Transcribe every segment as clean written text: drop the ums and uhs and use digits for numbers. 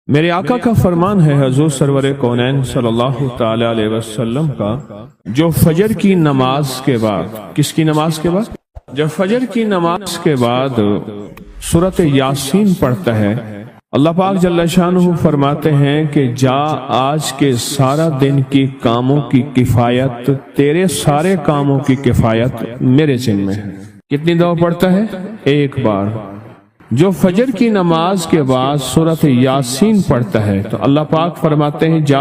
میرے آقا کا فرمان ہے حضور سرور کونین صلی اللہ تعالی علیہ وسلم کا، جو فجر کی نماز کے بعد، کس کی نماز کے بعد؟ جب فجر کی نماز کے بعد سورۃ یاسین پڑھتا ہے، اللہ پاک جل شانہ فرماتے ہیں کہ جا آج کے سارا دن کی کاموں کی کفایت، تیرے سارے کاموں کی کفایت میرے ذمہ ہے۔ کتنی دفعہ پڑھتا ہے؟ ایک بار۔ جو فجر کی نماز کے بعد سورۃ یاسین پڑھتا ہے تو اللہ پاک فرماتے ہیں جا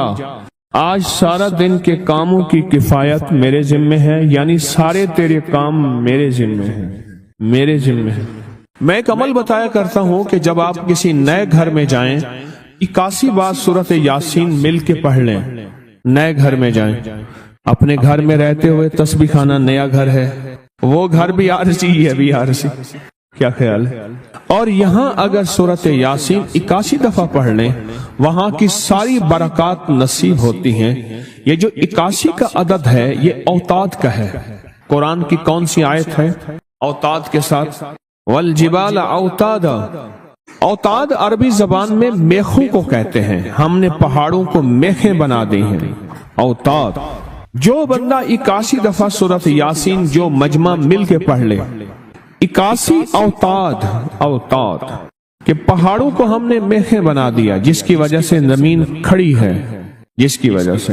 آج سارا دن کے کاموں کی کفایت میرے ذمہ ہے، یعنی سارے تیرے کام میرے ذمہ ہیں، میرے ذمہ ہیں۔ میں ایک عمل بتایا کرتا ہوں کہ جب آپ کسی نئے گھر میں جائیں 81 بار سورۃ یاسین مل کے پڑھ لیں۔ نئے گھر میں جائیں، اپنے گھر میں رہتے ہوئے تسبیح خانہ نیا گھر ہے، وہ گھر بھی عارضی ہے، بھی عارضی، کیا خیال ہے؟ اور یہاں اگر سورۃ یاسین 81 دفعہ پڑھ لیں، وہاں کی ساری برکات نصیب ہوتی ہیں۔ یہ جو 81 کا عدد ہے یہ اوتاد کا ہے۔ قرآن کی کون سی آیت ہے اوتاد کے ساتھ؟ والجبال اوتادا۔ اوتاد عربی زبان میں میخوں کو کہتے ہیں، ہم نے پہاڑوں کو میخیں بنا دی ہیں، اوتاد۔ جو بندہ 81 دفعہ سورۃ یاسین جو مجمع مل کے پڑھ لے، 81 اوتاد، اوتاد کہ پہاڑوں کو ہم نے میخیں بنا دیا، جس کی وجہ سے زمین کھڑی ہے، جس کی وجہ سے۔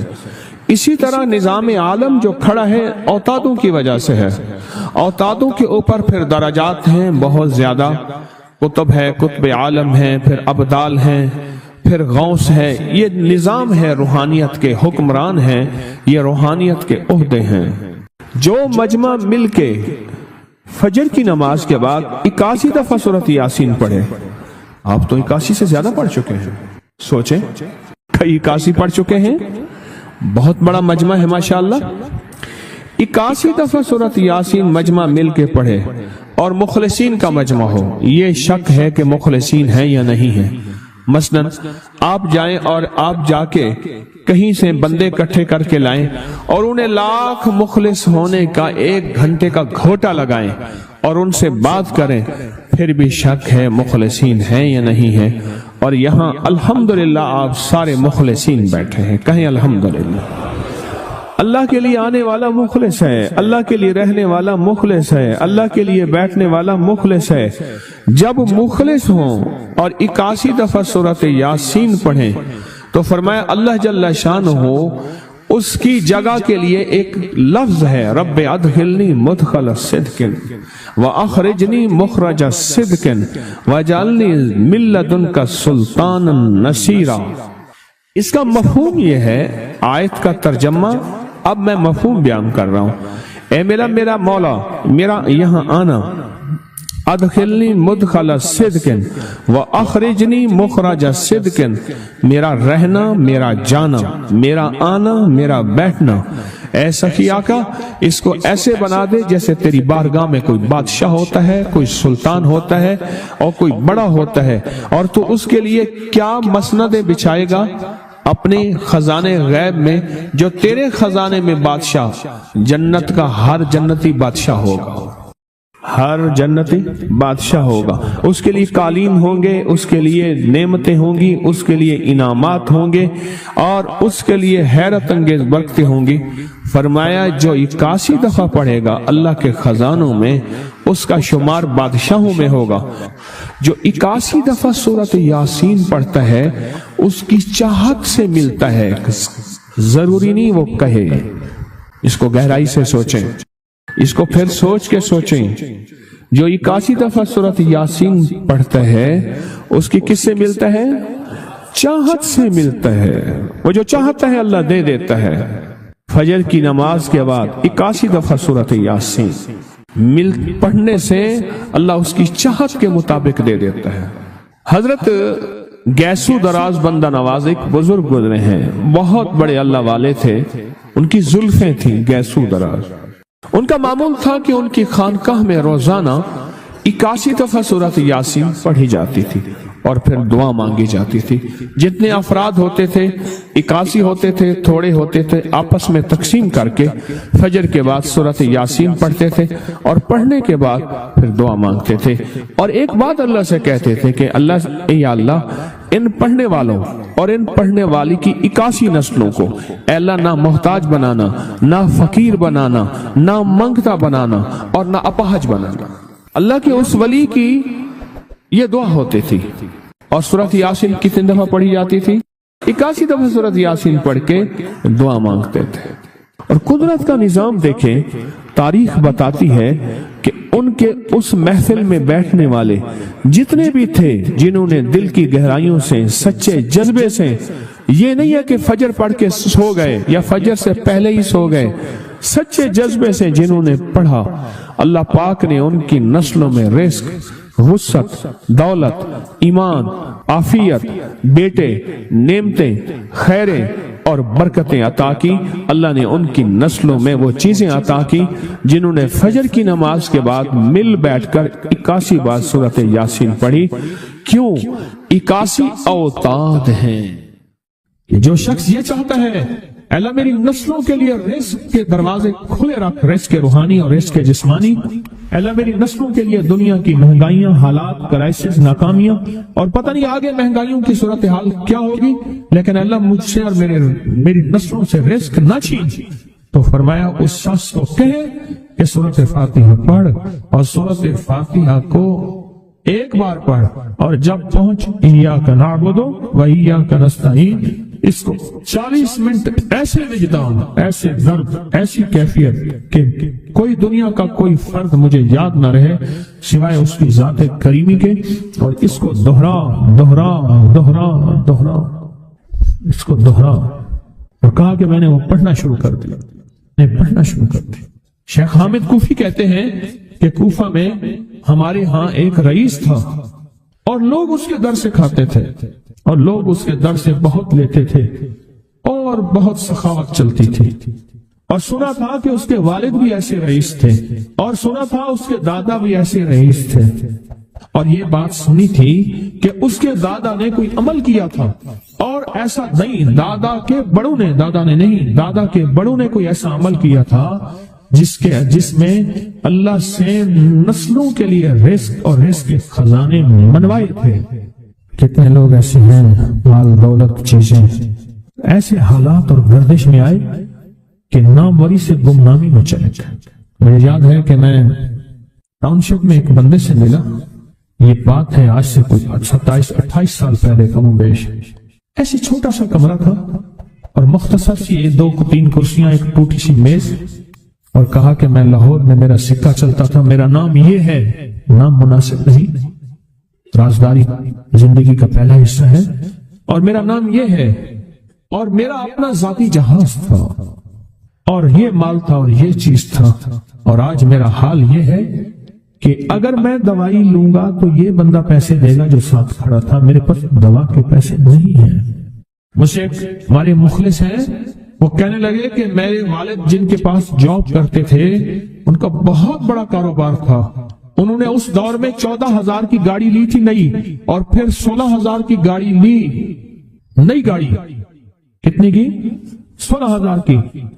اسی طرح نظام عالم جو کھڑا ہے اوتادوں کی وجہ سے ہے۔ اوتادوں کے اوپر پھر درجات ہیں بہت زیادہ، قطب ہے، قطب عالم ہے، پھر ابدال ہیں، پھر غوث ہے۔ یہ نظام ہے، روحانیت کے حکمران ہیں، یہ روحانیت کے عہدے ہیں۔ جو مجمع مل کے فجر کی نماز کے بعد 81 دفعہ سورۃ یاسین پڑھے، آپ تو 81 سے زیادہ پڑھ چکے ہیں، سوچیں کئی 81 پڑھ چکے ہیں، بہت بڑا مجمع ہے ماشاءاللہ۔ 81 دفعہ سورۃ یاسین مجمع مل کے پڑھے اور مخلصین کا مجمع ہو، یہ شک ہے کہ مخلصین ہیں یا نہیں ہیں۔ مثلا آپ جائیں اور آپ جا کے کہیں سے بندے اکٹھے کر کے لائیں اور انہیں لاکھ مخلص ہونے کا 1 گھنٹے کا گھوٹا لگائیں اور ان سے بات کریں، پھر بھی شک ہے مخلصین ہیں یا نہیں ہیں۔ اور یہاں الحمدللہ آپ سارے مخلصین بیٹھے ہیں، کہیں الحمدللہ۔ اللہ کے لیے آنے والا مخلص ہے، اللہ کے لیے رہنے والا مخلص ہے، اللہ کے لیے بیٹھنے والا مخلص ہے۔ جب مخلص ہوں اور 81 دفعہ سورۃ یاسین پڑھیں تو فرمایا اللہ جل شانہ اس کی جگہ کے لیے ایک لفظ ہے، رب ادخلنی مدخل صدق واخرجنی مخرج صدق واجعلنی من لدنک سلطانا نصیرا۔ اس کا مفہوم یہ ہے، آیت کا ترجمہ اب میں مفہوم بیان کر رہا ہوں۔ اے میرا مولا، میرا یہاں آنا، ادخلنی مدخل صدق واخرجنی مخرج صدق، میرا رہنا، میرا جانا، میرا آنا، میرا بیٹھنا، اے سخی آقا اس کو ایسے بنا دے جیسے تیری بارگاہ میں کوئی بادشاہ ہوتا ہے، کوئی سلطان ہوتا ہے اور کوئی بڑا ہوتا ہے، اور تو اس کے لیے کیا مسندیں بچھائے گا اپنے خزانے غیب میں، جو تیرے خزانے میں بادشاہ جنت کا ہر جنتی بادشاہ ہوگا، ہر جنتی بادشاہ ہوگا۔ اس کے لیے قالین ہوں گے، اس کے لیے نعمتیں ہوں گی، اس کے لیے انعامات ہوں گے، اور اس کے لیے حیرت انگیز برکتیں ہوں گی۔ فرمایا جو 81 دفعہ پڑھے گا اللہ کے خزانوں میں، اس کا شمار بادشاہوں میں ہوگا۔ جو 81 دفعہ سورۃ یاسین پڑھتا ہے اس کی چاہت سے ملتا ہے، ضروری نہیں وہ کہے۔ اس کو گہرائی سے سوچیں، اس کو پھر سوچ کے سوچیں۔ جو 81 دفعہ سورۃ یاسین پڑھتا ہے اس کی کس سے ملتا ہے؟ چاہت سے ملتا ہے۔ وہ جو چاہتا ہے اللہ دے دیتا ہے۔ فجر کی نماز کے بعد 81 دفعہ سورۃ یاسین پڑھنے سے اللہ اس کی چاہت کے مطابق دے دیتا ہے۔ حضرت گیسو دراز بندہ نواز ایک بزرگ گزرے ہیں، بہت بڑے اللہ والے تھے، ان کی زلفیں تھیں گیسو دراز۔ ان کا معمول تھا کہ ان کی خانقاہ میں روزانہ 81 دفعہ سورۃ یاسین پڑھی جاتی تھی اور پھر دعا مانگی جاتی تھی۔ جتنے افراد ہوتے تھے 81 ہوتے تھے، تھوڑے ہوتے تھے، آپس میں تقسیم کر کے فجر کے بعد سورۃ یاسین پڑھتے تھے اور پڑھنے کے بعد پھر دعا مانگتے تھے، اور ایک بات اللہ سے کہتے تھے کہ اللہ یا اللہ ان پڑھنے والوں اور ان پڑھنے والی کی 81 نسلوں کو اے اللہ نہ محتاج بنانا، نہ فقیر بنانا، نہ منگتا بنانا اور نہ اپاہج بنانا۔ اللہ کے اس ولی کی یہ دعا ہوتی تھی، اور سورۃ یاسین کتنی دفعہ پڑھی جاتی تھی؟ 81 دفعہ سورۃ یاسین پڑھ کے دعا مانگتے تھے۔ اور قدرت کا نظام دیکھیں، تاریخ بتاتی ہے کہ ان کے اس محفل میں بیٹھنے والے جتنے بھی تھے، جنہوں نے دل کی گہرائیوں سے، سچے جذبے سے، یہ نہیں ہے کہ فجر پڑھ کے سو گئے یا فجر سے پہلے ہی سو گئے، سچے جذبے سے جنہوں نے پڑھا، اللہ پاک نے ان کی نسلوں میں رزق، وسعت، دولت، ایمان، عافیت، بیٹے، نعمتیں، خیریں اور برکتیں عطا کی۔ اللہ نے ان کی نسلوں میں وہ چیزیں عطا کی جنہوں نے فجر کی نماز کے بعد مل بیٹھ کر 81 بار سورۃ یاسین پڑھی۔ کیوں؟ 81 اوتاد ہیں۔ جو شخص یہ چاہتا ہے اللہ میری نسلوں کے لیے رزق کے دروازے کھلے رکھ، رزق روحانی اور رزق جسمانی، اللہ میری نسلوں کے لیے دنیا کی مہنگائیاں، حالات، کرائسس، ناکامیاں اور پتہ نہیں آگے مہنگائیوں کی صورتحال کیا ہوگی، لیکن اللہ مجھ سے اور میری نسلوں سے رزق نہ چھین، تو فرمایا اس شخص کو کہے کہ سورۃ فاتحہ پڑھ، اور سورۃ فاتحہ کو ایک بار پڑھ، اور جب پہنچ ایاک نعبد و ایاک نستعین، اس کو 40 منٹ ایسے وجدان، ایسے درد، ایسی کیفیت کہ کوئی دنیا کا کوئی فرد مجھے یاد نہ رہے سوائے اس کی ذات کریمی کے، اور اس کو دہرا دہرا دہرا دہرا، اس کو دہرا۔ اور کہا کہ میں نے وہ پڑھنا شروع کر دیا، پڑھنا شروع کر دیا۔ شیخ حامد کوفی کہتے ہیں کہ کوفہ میں ہمارے ہاں ایک رئیس تھا، اور لوگ اس کے در سے کھاتے تھے، اور لوگ اس کے در سے بہت لیتے تھے، اور بہت سخاوت چلتی تھی۔ اور سنا تھا کہ اس کے والد بھی ایسے رئیس تھے، اور سنا تھا اس کے دادا بھی ایسے رئیس تھے، اور یہ بات سنی تھی کہ اس کے دادا نے کوئی عمل کیا تھا، اور ایسا نہیں، دادا کے بڑوں نے کوئی ایسا عمل کیا تھا جس میں اللہ سے نسلوں کے لیے رزق اور رزق کے خزانے منوائے تھے۔ کتنے لوگ ایسے ہیں، مال دولت چیزیں، ایسے حالات اور گردش میں آئے کہ ناموری سے گمنامی میں چلے گئے۔ مجھے یاد ہے کہ میں ٹاؤن شپ میں ایک بندے سے ملا، یہ بات ہے آج سے کوئی 27-28 سال پہلے کم و بیش، ایسے چھوٹا سا کمرہ تھا اور مختصر سی 2-3 کرسیاں، ایک ٹوٹی سی میز، اور کہا کہ میں لاہور میں میرا سکہ چلتا تھا، میرا نام یہ ہے، نام مناسب نہیں، رازداری زندگی کا پہلا حصہ ہے، اور میرا نام یہ ہے، اور میرا اپنا ذاتی جہاز تھا، اور یہ مال تھا، اور یہ چیز تھا، اور آج میرا حال یہ ہے کہ اگر میں دوائی لوں گا تو یہ بندہ پیسے دے گا جو ساتھ کھڑا تھا، میرے پاس دوا کے پیسے نہیں ہیں۔ مجھ سے ہمارے مخلص ہیں، وہ کہنے لگے کہ میرے والد جن کے پاس جاب کرتے تھے ان کا بہت بڑا کاروبار تھا، انہوں نے اس دور میں 14,000 کی گاڑی لی تھی نئی، اور پھر 16,000 کی گاڑی لی، نئی گاڑی، کتنے کی؟ 16,000 کی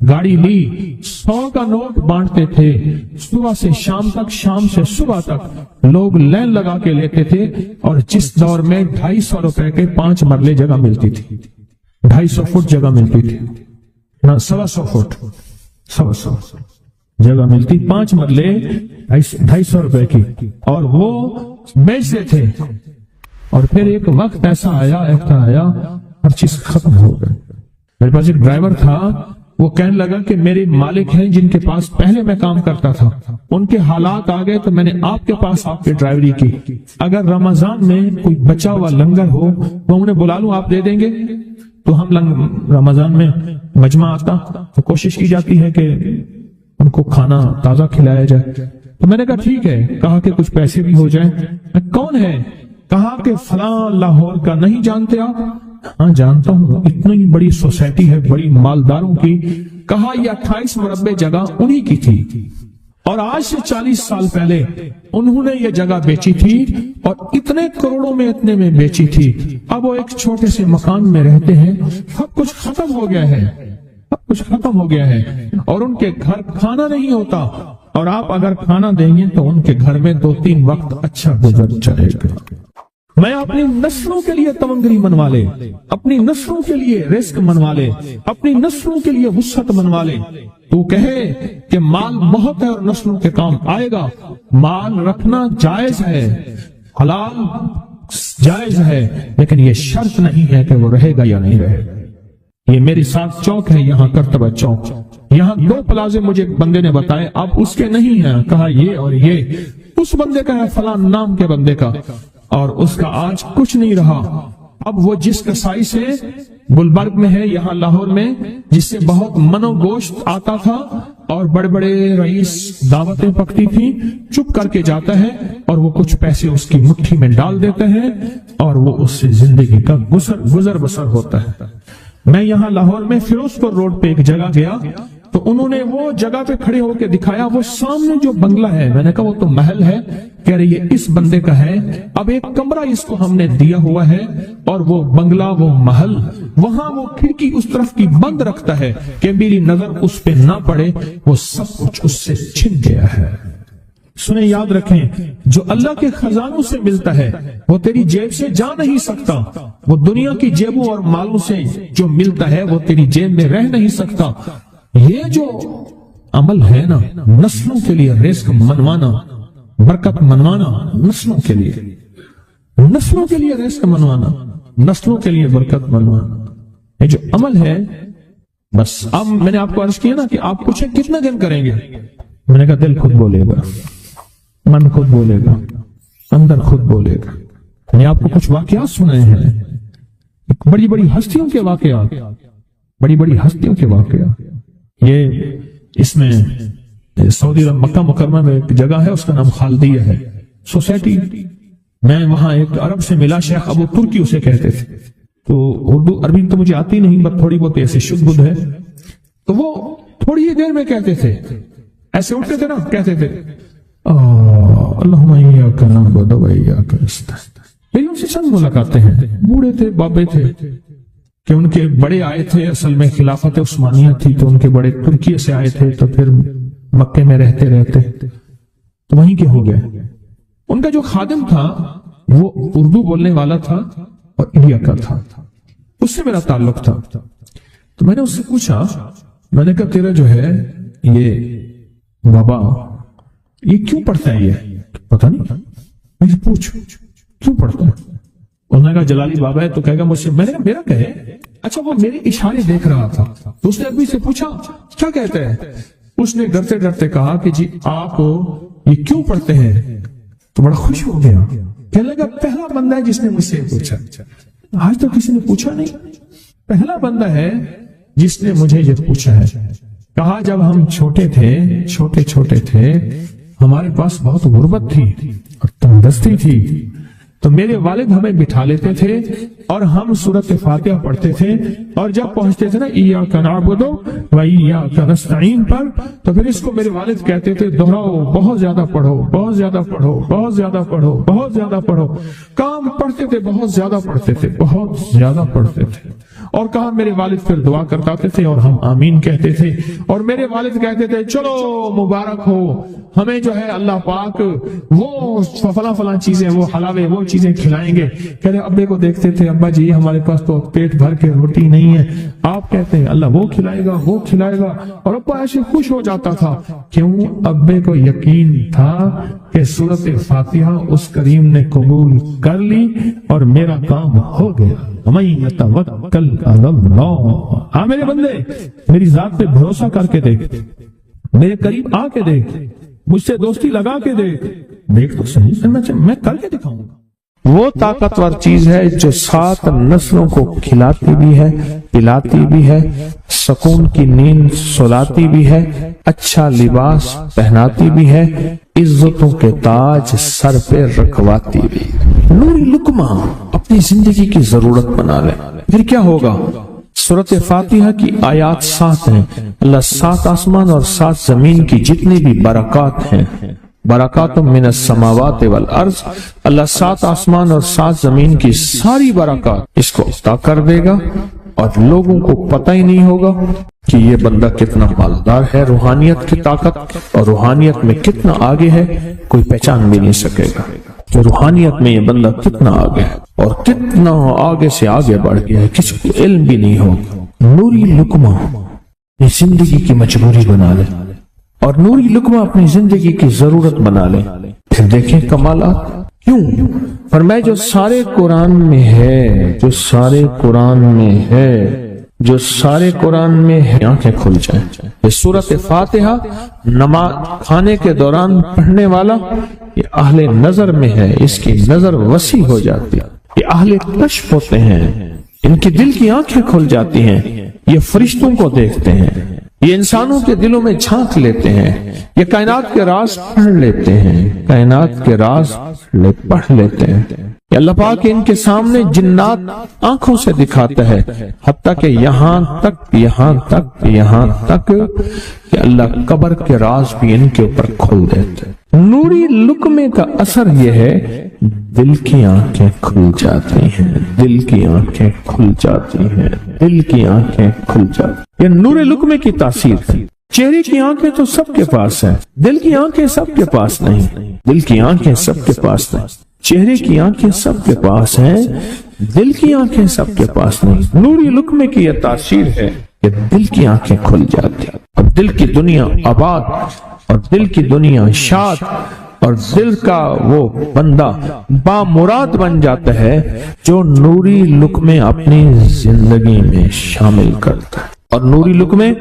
گاڑی لی، 100 کا نوٹ بانٹتے تھے، صبح سے شام تک، شام سے صبح تک لوگ لین لگا کے لیتے تھے، اور جس دور میں 250 روپے کے 5 مرلے جگہ ملتی تھی، 250 فٹ جگہ ملتی تھی، نہ 125 فٹ، 125 جگہ ملتی، 5 مرلے 250 روپے کی، اور وہ بیچتے تھے۔ اور پھر ایک وقت ایسا آیا ہر چیز ختم ہو گئی۔ میرے پاس ایک ڈرائیور تھا، وہ کہنے لگا کہ میرے مالک ہیں جن کے پاس پہلے میں کام کرتا تھا، ان کے حالات آ گئے تو میں نے آپ کے پاس آپ کی ڈرائیوری کی، اگر رمضان میں کوئی بچا ہوا لنگر ہو وہ انہیں بلا لوں، آپ دے دیں گے؟ تو ہم رمضان میں مجمع آتا تو کوشش کی جاتی ہے کہ ان کو کھانا تازہ کھلایا جائے۔ تو میں نے کہا ٹھیک ہے، کہا کہ کچھ پیسے بھی ہو جائیں۔ کون ہے؟ کہا کہ فلاں لاہور کا، نہیں جانتے آپ؟ ہاں جانتا ہوں، اتنی بڑی سوسائٹی ہے، بڑی مالداروں کی۔ کہا یہ 28 مربع جگہ انہی کی تھی، اور آج سے 40 سال پہلے انہوں نے یہ جگہ بیچی تھی، اور اتنے کروڑوں میں اتنے میں بیچی تھی۔ اب وہ ایک چھوٹے سے مکان میں رہتے ہیں، سب کچھ ختم ہو گیا ہے، سب کچھ ختم ہو گیا ہے، اور ان کے گھر کھانا نہیں ہوتا، اور آپ اگر کھانا دیں گے تو ان کے گھر میں 2-3 وقت اچھا گزر چلے گا۔ میں اپنی نسلوں کے لیے تمنگری منوا لے، اپنی نسلوں کے لیے رزق منوا لے، اپنی نسلوں کے لیے وسعت منوا لے۔ تو کہے کہ مال بہت ہے اور نسلوں کے کام آئے گا، مال رکھنا جائز ہے، حلال جائز ہے، لیکن یہ شرط نہیں ہے کہ وہ رہے گا یا نہیں رہے گا۔ یہ میری ساتھ چوک ہے، یہاں کرتبہ چوک، یہاں 2 پلازے مجھے بندے نے بتائے، اب اس کے نہیں ہیں، کہا یہ اور یہ اس بندے کا ہے، فلاں نام کے بندے کا، اور اس کا آج کچھ نہیں رہا۔ اب وہ جس کسائی سے گلبرگ میں ہے، یہاں لاہور میں، جس سے بہت منو گوشت آتا تھا اور بڑے بڑے رئیس دعوتیں پکتی تھی، چپ کر کے جاتا ہے اور وہ کچھ پیسے اس کی مٹھی میں ڈال دیتے ہیں اور وہ اس سے زندگی کا گزر بسر ہوتا ہے۔ میں یہاں لاہور میں فیروز پور روڈ پہ ایک جگہ گیا تو انہوں نے وہ جگہ پہ کھڑے ہو کے دکھایا، وہ سامنے جو بنگلہ ہے، میں نے کہا وہ تو محل ہے، کہہ رہے یہ اس بندے کا ہے، اب ایک کمرہ اس کو ہم نے دیا ہوا ہے اور وہ بنگلہ وہ محل، وہاں وہ کھڑکی اس طرف کی بند رکھتا ہے کہ میری نظر اس پہ نہ پڑے، وہ سب کچھ اس سے چھن گیا ہے۔ سنیں، یاد رکھیں، جو اللہ کے خزانوں سے ملتا ہے وہ تیری جیب سے جا نہیں سکتا، وہ دنیا کی جیبوں اور مالوں سے جو ملتا ہے وہ تیری جیب میں رہ نہیں سکتا۔ یہ جو عمل ہے نا، نسلوں کے لیے رزق منوانا، برکت منوانا، نسلوں کے لیے رزق منوانا، نسلوں کے لیے برکت منوانا، یہ جو عمل ہے، بس اب میں نے آپ کو عرض کیا نا کہ آپ پوچھیں کتنے دن کریں گے، میں نے کہا دل خود بولے گا، من خود بولے گا، اندر خود بولے گا۔ میں نے آپ کو کچھ واقعات سنائے ہیں، بڑی بڑی ہستیوں کے واقعات، یہ اس میں سعودی عرب مکہ مکرمہ میں ایک جگہ ہے، اس کا نام خالدیہ ہے سوسائٹی۔ میں وہاں ایک عرب سے ملا، شیخ ابو ترکی اسے کہتے تھے، تو اردو عربی تو مجھے آتی نہیں، بس تھوڑی بہت ایسے شد بدھ ہے، تو وہ تھوڑی ہی دیر میں کہتے تھے، ایسے اٹھتے تھے نا، کہتے تھے اللہم ایاک نعبد و ایاک نستعین۔ میری ان سے چند ملاقاتیں ہیں، بوڑھے تھے، بابے تھے، کہ ان کے بڑے آئے تھے، اصل میں خلافت عثمانیہ تھی تو ان کے بڑے ترکیہ سے آئے تھے، تو پھر مکے میں رہتے تو وہیں کے ہو گئے۔ ان کا جو خادم تھا وہ اردو بولنے والا تھا اور انڈیا کا تھا، اس سے میرا تعلق تھا، تو میں نے اس سے پوچھا، میں نے کہا تیرا جو ہے یہ بابا یہ کیوں پڑھتا ہے؟ یہ پتہ نہیں، مجھے پوچھ کیوں پڑھتا ہے؟ انہوں نے کہا جلالی بابا ہے تو کہے گا مجھ سے، میں نے کہا میرا کہے، اچھا وہ میرے اشارے دیکھ رہا تھا، تو اس نے ابھی سے پوچھا کیا کہتے ہیں؟ اس نے ڈرتے ڈرتے کہا کہ جی آپ یہ کیوں پڑھتے ہیں؟ تو بڑا خوش ہو گیا، کہنے لگا پہلا بندہ ہے جس نے مجھ سے پوچھا، آج تو کسی نے پوچھا نہیں، پہلا بندہ ہے جس نے مجھے یہ پوچھا ہے۔ کہا جب ہم چھوٹے تھے ہمارے پاس بہت غربت تھی اور تنگدستی تھی، تو میرے والد ہمیں بٹھا لیتے تھے اور ہم سورۃ فاتحہ پڑھتے تھے، اور جب پہنچتے تھے نا ایاک نعبد و ایاک نستعین پر، تو پھر اس کو میرے والد کہتے تھے دہراؤ، بہت زیادہ پڑھو، بہت زیادہ پڑھو، بہت زیادہ پڑھو، بہت زیادہ پڑھو۔ کام پڑھتے تھے، بہت زیادہ پڑھتے تھے، بہت زیادہ پڑھتے تھے، اور کہا میرے والد پھر دعا کرتے تھے اور ہم آمین کہتے تھے، اور میرے والد کہتے تھے چلو مبارک ہو، ہمیں جو ہے اللہ پاک وہ فلاں چیزیں، وہ حلاوے، وہ چیزیں کھلائیں گے۔ کہہ رہے ابے کو دیکھتے تھے، ابا جی ہمارے پاس تو پیٹ بھر کے روٹی نہیں ہے، آپ کہتے ہیں اللہ وہ کھلائے گا، وہ کھلائے گا، اور ابا ایسے خوش ہو جاتا تھا۔ کیوں؟ ابے کو یقین تھا کہ سورۃ فاتحہ اس کریم نے قبول کر لی اور میرا کام ہو گیا۔ وَمَن يَتَوَكَّلْ عَلَى اللَّهِ، ہاں میرے بندے میری ذات پہ بھروسہ کر کے دیکھ، میرے قریب آ کے دیکھ، مجھ سے دوستی لگا کے دیکھ تو صحیح، میں کر کے دکھاؤں گا۔ وہ طاقتور چیز ہے جو 7 نسلوں کو کھلاتی بھی ہے، پلاتی بھی ہے، سکون کی نیند سلاتی بھی ہے، اچھا لباس پہناتی بھی ہے، عزتوں کے تاج سر پہ رکھواتی بھی۔ نوری لقمہ اپنی زندگی کی ضرورت بنا لے، پھر کیا ہوگا؟ سورۃ فاتحہ کی آیات 7 ہیں، اللہ 7 آسمان اور 7 زمین کی جتنی بھی برکات ہیں، برکات من السماوات والارض، اللہ 7 آسمان اور 7 زمین کی ساری برکات اس کو عطا کر دے گا اور لوگوں کو پتہ ہی نہیں ہوگا۔ کہ یہ بندہ کتنا مالدار ہے، روحانیت کی طاقت اور روحانیت میں کتنا آگے ہے، کوئی پہچان بھی نہیں سکے گا کہ روحانیت میں یہ بندہ کتنا آگے ہے اور کتنا آگے سے آگے بڑھ گیا ہے، کسی کو علم بھی نہیں ہوگا۔ نوری لقمہ یہ زندگی کی مجبوری بنا لے اور نوری لقمہ اپنی زندگی کی ضرورت بنا لے، پھر دیکھیں کمالات۔ کیوں؟ فرمایا جو سارے قرآن میں ہے، جو سارے قرآن میں ہے، جو سارے قرآن میں ہے، آنکھیں کھل جائیں۔ یہ سورۃ فاتحہ نماز کھانے کے دوران پڑھنے والا یہ اہل نظر میں ہے، اس کی نظر وسیع ہو جاتی ہے، یہ اہل کشف ہوتے ہیں، ان کی دل کی آنکھیں کھل جاتی ہیں، یہ فرشتوں کو دیکھتے ہیں، یہ انسانوں کے دلوں میں جھانک لیتے ہیں، یہ کائنات کے راز پڑھ لیتے ہیں، کائنات کے راز پڑھ لیتے ہیں۔ کہ اللہ پاک ان کے سامنے جنات آنکھوں سے دکھاتا ہے، حتیٰ کہ یہاں تک کہ اللہ قبر کے راز بھی ان کے اوپر کھول دیتے ہیں۔ نوری لقمے کا اثر یہ ہے دل کی آنکھیں کھل جاتی ہیں، دل کی آنکھیں کھل جاتی ہیں، دل کی آنکھیں کھل جاتی ہیں۔ یہ نور لقمے کی تاثیر ہے۔ چہرے کی آنکھیں تو سب کے پاس ہیں، دل کی آنکھیں سب کے پاس نہیں، دل کی آنکھیں سب کے پاس نہیں، چہرے کی آنکھیں سب کے پاس ہیں، دل کی آنکھیں سب کے پاس نہیں۔ نوری لقمے کی یہ تاثیر ہے کہ دل کی آنکھیں کھل جاتی ہیں اور دل کی دنیا آباد اور دل کی دنیا شاد اور دل کا وہ بندہ بامراد بن جاتا ہے جو نوری لقمے اپنی زندگی میں شامل کرتا ہے۔ اور نوری لقمے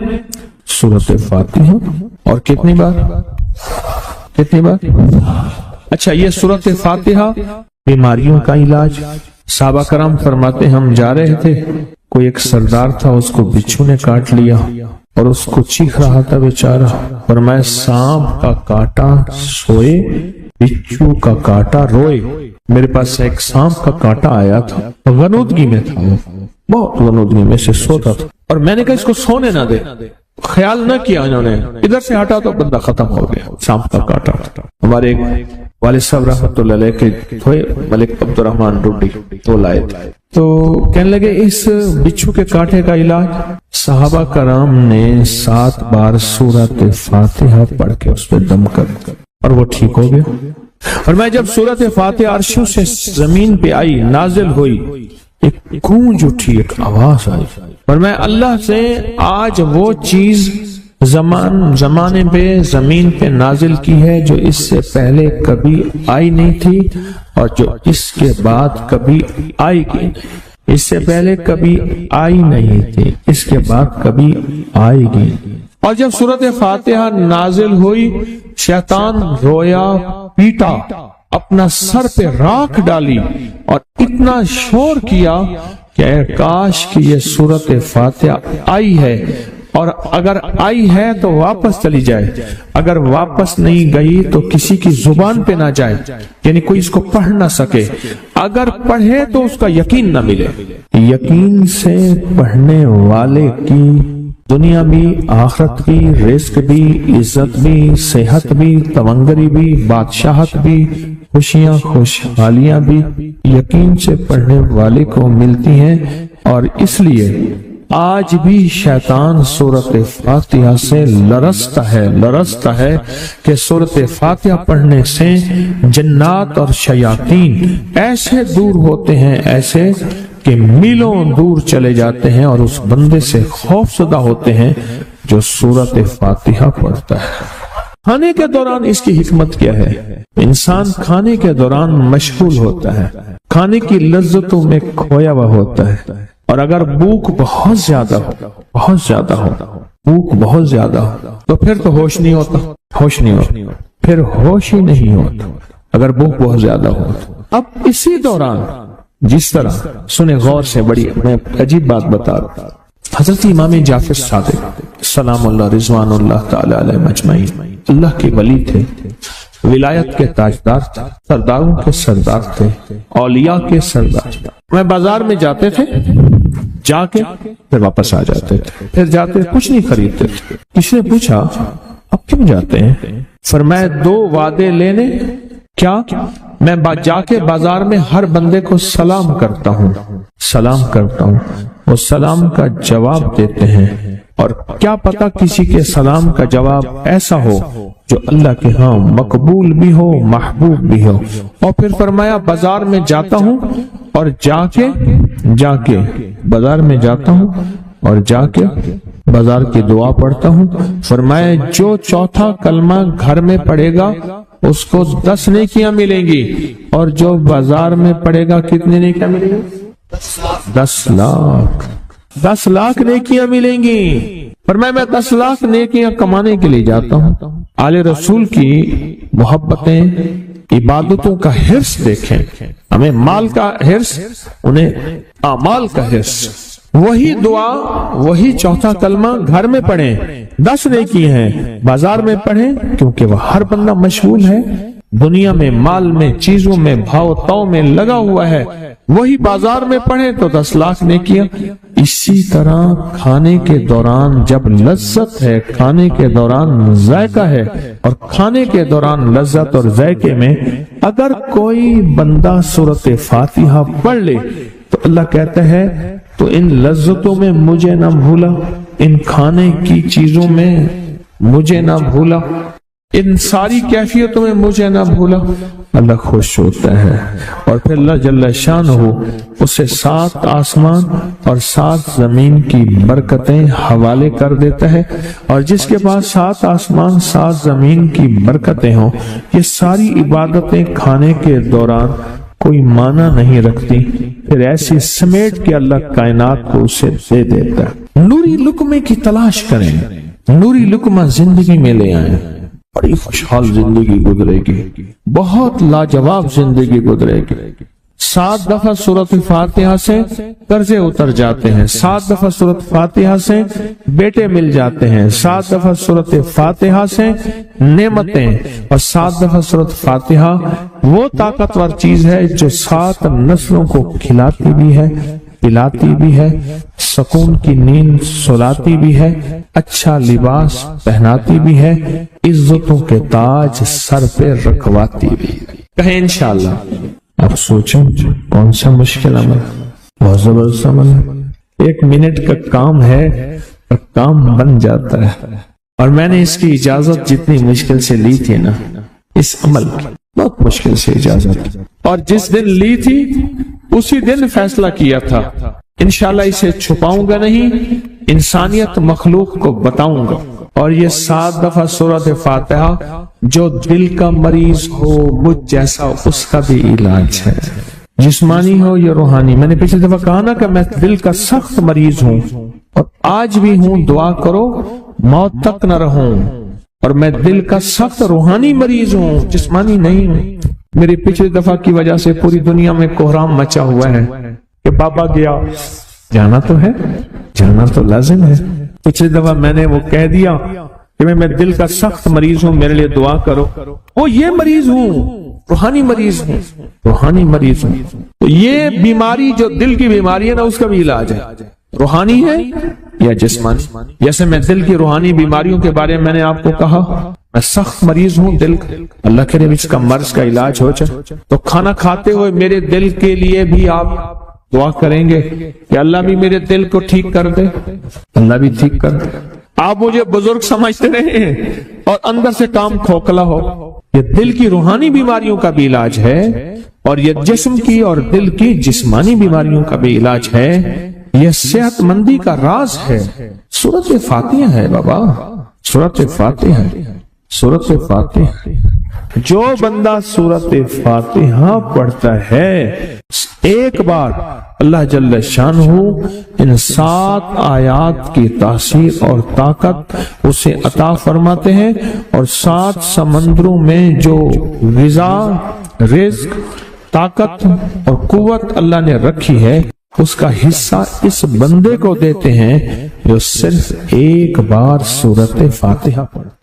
سورۃ فاتحہ اور کتنی بار؟ اچھا، یہ سورۃ فاتحہ بیماریوں کا علاج۔ صحابہ کرام فرماتے ہم جا رہے تھے، کوئی ایک سردار تھا، اس کو بچھو نے کاٹ لیا اور اس کو چیخ رہا تھا بیچارہ، فرمایا سانپ کا کاٹا سوئے، بچھو کا کاٹا روئے۔ میرے پاس ایک سانپ کا کاٹا آیا تھا، غنودگی میں تھا، وہ بہت غنودگی میں سے سوتا تھا، اور میں نے کہا اس کو سونے نہ دے، خیال نہ کیا انہوں نے، ادھر سے ہٹا تو بندہ ختم ہو گیا، سانپ کا کاٹا تھا۔ ہمارے ایک والد صاحب رحمۃ اللہ علیہ کے تھے ملک عبد الرحمن ڈوڈی، تو لائے تو کہنے لگے اس بچھو کے کاٹے کا علاج، صحابہ کرام نے 7 بار سورۃ فاتحہ پڑھ کے اس پہ دم کر اور وہ ٹھیک ہو گیا۔ اور میں جب سورۃ فاتحہ عرشوں سے زمین پہ آئی، نازل ہوئی، ایک گونج اٹھی، ایک آواز آئی، اور میں اللہ سے آج وہ چیز زمانے پہ زمین پہ نازل کی ہے جو اس سے پہلے کبھی آئی نہیں تھی اور جو اس کے بعد کبھی آئے گی نہیں، اس سے پہلے کبھی آئی نہیں تھی، اس کے بعد کبھی آئے گی۔ اور جب سورۃ فاتحہ نازل ہوئی، شیطان رویا، پیٹا، اپنا سر پہ راکھ ڈالی اور اتنا شور کیا کہ اے کاش کہ یہ سورۃ فاتحہ آئی ہے، اور اگر آئی ہے تو واپس چلی جائے، اگر واپس نہیں گئی تو کسی کی زبان پہ نہ جائے، یعنی کوئی اس کو پڑھ نہ سکے، اگر پڑھے تو اس کا یقین نہ ملے۔ یقین سے پڑھنے والے کی دنیا بھی، آخرت بھی، رزق بھی، عزت بھی، صحت بھی، تونگری بھی، بادشاہت بھی، خوشیاں خوشحالیاں بھی یقین سے پڑھنے والے کو ملتی ہیں۔ اور اس لیے آج بھی شیطان سورۃ فاتحہ سے لرزتا ہے کہ سورۃ فاتحہ پڑھنے سے جنات اور شیاطین ایسے دور ہوتے ہیں، ایسے کہ میلوں دور چلے جاتے ہیں، اور اس بندے سے خوف زدہ ہوتے ہیں جو سورۃ فاتحہ پڑھتا ہے۔ کھانے کے دوران اس کی حکمت کیا ہے؟ انسان کھانے کے دوران مشغول ہوتا ہے، کھانے کی لذتوں میں کھویا ہوا ہوتا ہے، اور اگر بھوک بہت زیادہ ہو، بھوک بہت زیادہ ہو تو پھر تو ہوش نہیں ہوتا، پھر ہوش ہی نہیں ہوتا اگر بھوک بہت زیادہ ہو۔ اب اسی دوران جس طرح سنیں غور سے، بڑی میں عجیب بات بتا رہا ہوں، حضرت امام جعفر صادق سلام اللہ رضوان اللہ تعالی علیہ مجمعین اللہ کے ولی تھے، ولایت کے تاجدار تھے، سرداروں کے سردار تھے، اولیاء کے سردار تھے۔ میں بازار میں جاتے تھے، جا کے پھر واپس آ جاتے تھے، پھر جاتے کچھ نہیں خریدتے تھے۔ کسی نے پوچھا اب کیوں جاتے ہیں؟ فرمایا 2 وعدے لینے، کیا میں جا کے بازار میں ہر بندے کو سلام کرتا ہوں، وہ سلام کا جواب دیتے ہیں اور کیا پتا کسی کے سلام کا جواب ایسا ہو جو اللہ کے ہاں مقبول بھی ہو محبوب بھی ہو۔ اور پھر فرمایا بازار میں جاتا ہوں اور جا کے بازار میں جاتا ہوں اور جا کے بازار کی دعا پڑھتا ہوں۔ فرمایا جو چوتھا کلمہ گھر میں پڑھے گا اس کو 10 نیکیاں ملیں گی، اور جو بازار میں پڑھے گا کتنے نیکیاں ملیں گی؟ 10 لاکھ نیکیاں ملیں گی۔ فرمایا میں 10 لاکھ نیکیاں کمانے کے لیے جاتا ہوں۔ آل رسول کی محبتیں، عبادتوں کا حرص دیکھیں، ہمیں مال کا حرص، انہیں اعمال کا حرص۔ وہی دعا، وہی چوتھا کلمہ گھر میں پڑھیں، 10 نیکی ہیں، بازار میں پڑھیں کیونکہ وہ ہر بندہ مشغول ہے، دنیا میں، مال میں، چیزوں میں، بھاؤ تاؤ میں لگا ہوا ہے۔ وہی بازار میں پڑھیں تو 10 لاکھ نیکیاں۔ اسی طرح کھانے کے دوران جب لذت ہے، کھانے کے دوران ذائقہ ہے، اور کھانے کے دوران لذت اور ذائقے میں اگر کوئی بندہ سورۃ فاتحہ پڑھ لے تو اللہ کہتا ہے تو ان لذتوں میں مجھے نہ بھولا، ان کھانے کی چیزوں میں مجھے نہ بھولا، ان ساری کیفیتوں میں مجھے نہ بھولا۔ اللہ خوش ہوتا ہے، اور پھر اللہ جل شانہ اسے 7 آسمان اور 7 زمین کی برکتیں حوالے کر دیتا ہے، اور جس کے پاس 7 آسمان 7 زمین کی برکتیں ہوں، یہ ساری عبادتیں کھانے کے دوران کوئی معنی نہیں رکھتی، پھر ایسی سمیٹ کے اللہ کائنات کو اسے دے دیتا ہے۔ نوری لقمے کی تلاش کریں، نوری لقمہ زندگی میں لے آئیں، بڑی خوشحال زندگی گزرے گی، بہت لاجواب زندگی گزرے گی۔ 7 دفعہ سورۃ فاتحہ سے قرضے اتر جاتے ہیں، 7 دفعہ سورۃ فاتحہ سے بیٹے مل جاتے ہیں، 7 دفعہ سورۃ فاتحہ سے نعمتیں، اور 7 دفعہ سورۃ فاتحہ وہ طاقتور چیز ہے جو 7 نسلوں کو کھلاتی بھی ہے، پلاتی بھی ہے، سکون کی نیند سلاتی بھی ہے، اچھا لباس پہناتی بھی ہے، عزتوں کے تاج سر پہ رکھواتی بھی۔ کہیں انشاءاللہ۔ اب سوچیں کون سا مشکل عمل، بہت زبردست عمل ہے، 1 منٹ کا کام ہے اور کام بن جاتا ہے۔ اور میں نے اس کی اجازت جتنی مشکل سے لی تھی نا، اس عمل کی بہت مشکل سے اجازت، اور جس دن لی تھی اسی دن فیصلہ کیا تھا انشاءاللہ اسے چھپاؤں گا نہیں، انسانیت مخلوق کو بتاؤں گا۔ اور یہ 7 دفعہ سورۃ فاتحہ جو دل کا مریض ہو مجھ جیسا اس کا بھی علاج ہے، جسمانی ہو یا روحانی۔ میں نے پچھلی دفعہ کہا نا کہ میں دل کا سخت مریض ہوں اور آج بھی ہوں، دعا کرو موت تک نہ رہوں، اور میں دل کا سخت روحانی مریض ہوں، جسمانی نہیں ہوں۔ میری پچھلی دفعہ کی وجہ سے پوری دنیا میں کوہرام مچا ہوا ہے کہ بابا گیا، جانا تو ہے، جانا تو لازم ہے۔ پچھلی دفعہ میں نے وہ کہہ دیا کہ میں دل کا سخت مریض ہوں، میرے لیے دعا کرو، وہ یہ مریض ہوں، روحانی مریض ہوں، روحانی مریض ہوں۔ تو یہ بیماری جو دل کی بیماری ہے نا، اس کا بھی علاج ہے، روحانی ہے یا جسمانی۔ جیسے میں دل کی روحانی بیماریوں کے بارے میں نے آپ کو کہا، میں سخت مریض ہوں دل کا، اللہ کرے اس کا مرض کا علاج ہو جائے۔ تو کھانا کھاتے ہوئے میرے دل کے لیے بھی آپ دعا کریں گے کہ اللہ بھی میرے دل کو ٹھیک کر دے، اللہ بھی ٹھیک کر دے۔ آپ مجھے بزرگ سمجھتے رہے اور اندر سے کام کھوکھلا ہو، یہ دل کی روحانی بیماریوں کا بھی علاج ہے، اور یہ جسم کی اور دل کی جسمانی بیماریوں کا بھی علاج ہے۔ یہ صحت مندی کا راز ہے، سورۃ فاتحہ ہے بابا، سورۃ فاتحہ، سورۃ فاتحہ۔ جو بندہ سورۃ فاتحہ پڑھتا ہے ایک بار، اللہ جل شانہ ان 7 آیات کی تاثیر اور طاقت اسے عطا فرماتے ہیں، اور 7 سمندروں میں جو غذا، رزق، طاقت اور قوت اللہ نے رکھی ہے اس کا حصہ اس بندے کو دیتے ہیں جو صرف ایک بار سورۃ فاتحہ پڑھتا ہے۔